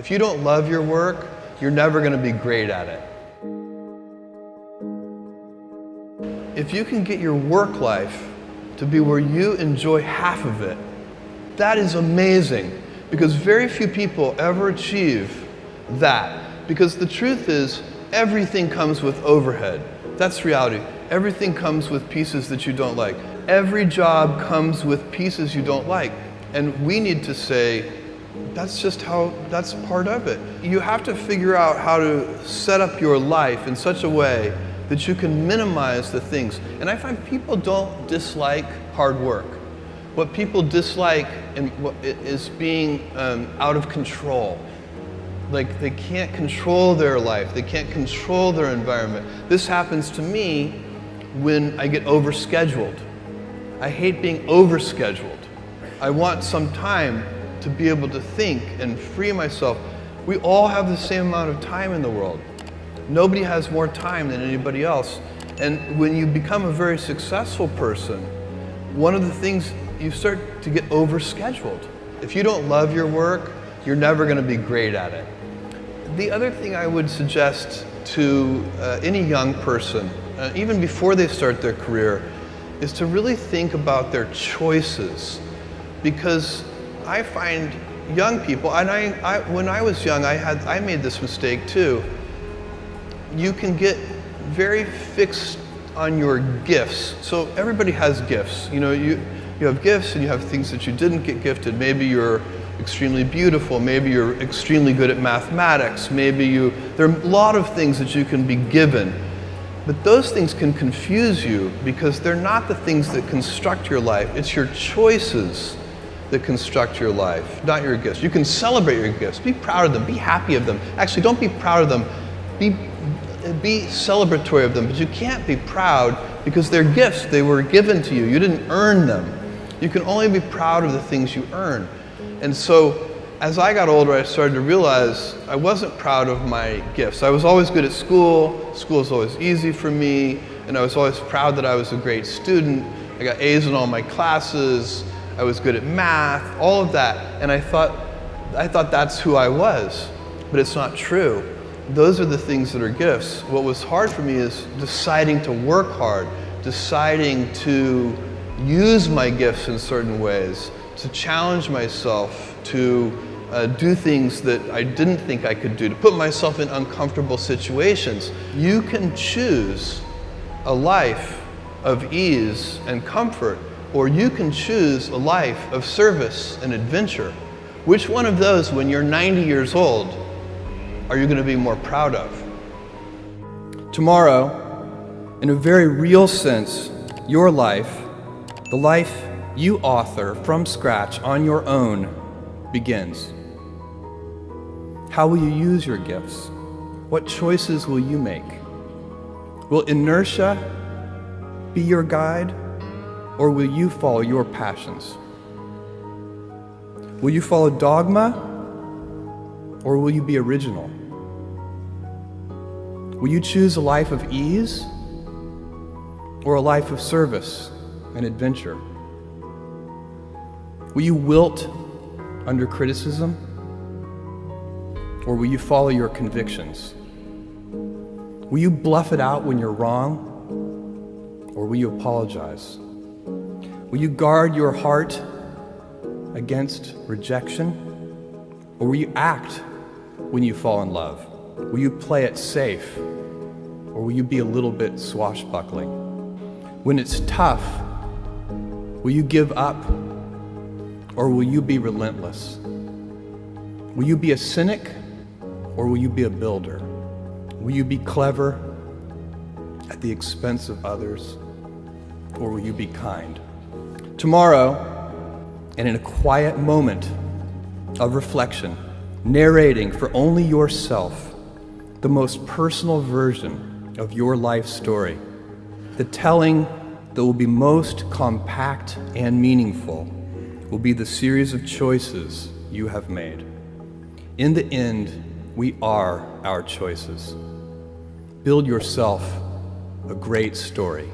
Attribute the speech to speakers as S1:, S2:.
S1: If you don't love your work, you're never going to be great at it. If you can get your work life to be where you enjoy half of it, that is amazing, because very few people ever achieve that. Because the truth is, everything comes with overhead. That's reality. Everything comes with pieces that you don't like. Every job comes with pieces you don't like. And we need to say, that's part of it. You have to figure out how to set up your life in such a way that you can minimize the things. And I find people don't dislike hard work. What people dislike is being out of control. Like, they can't control their life, they can't control their environment. This happens to me when I get overscheduled. I hate being overscheduled. I want some time to be able to think and free myself. We all have the same amount of time in the world. Nobody has more time than anybody else. And when you become a very successful person, one of the things, you start to get overscheduled. If you don't love your work, you're never going to be great at it. The other thing I would suggest to any young person, even before they start their career, is to really think about their choices. Because I find young people, and when I was young, I made this mistake too. You can get very fixed on your gifts. So everybody has gifts. You know, you have gifts and you have things that you didn't get gifted. Maybe you're extremely beautiful, maybe you're extremely good at mathematics, there are a lot of things that you can be given. But those things can confuse you because they're not the things that construct your life. It's your choices that construct your life, not your gifts. You can celebrate your gifts, be proud of them, be happy of them. Actually, don't be proud of them, be celebratory of them, but you can't be proud because they're gifts. They were given to you. You didn't earn them. You can only be proud of the things you earn. And so, as I got older, I started to realize I wasn't proud of my gifts. I was always good at school. School was always easy for me, and I was always proud that I was a great student. I got A's in all my classes. I was good at math, all of that. And I thought that's who I was, but it's not true. Those are the things that are gifts. What was hard for me is deciding to work hard, deciding to use my gifts in certain ways, to challenge myself, to do things that I didn't think I could do, to put myself in uncomfortable situations. You can choose a life of ease and comfort, or you can choose a life of service and adventure. Which one of those, when you're 90 years old, are you going to be more proud of? Tomorrow, in a very real sense, your life, the life you author from scratch on your own, begins. How will you use your gifts? What choices will you make? Will inertia be your guide, or will you follow your passions? Will you follow dogma, or will you be original? Will you choose a life of ease, or a life of service and adventure? Will you wilt under criticism, or will you follow your convictions? Will you bluff it out when you're wrong, or will you apologize? Will you guard your heart against rejection, or will you act when you fall in love? Will you play it safe, or will you be a little bit swashbuckling? When it's tough, will you give up, or will you be relentless? Will you be a cynic, or will you be a builder? Will you be clever at the expense of others, or will you be kind? Tomorrow, and in a quiet moment of reflection, narrating for only yourself the most personal version of your life story, the telling that will be most compact and meaningful will be the series of choices you have made. In the end, we are our choices. Build yourself a great story.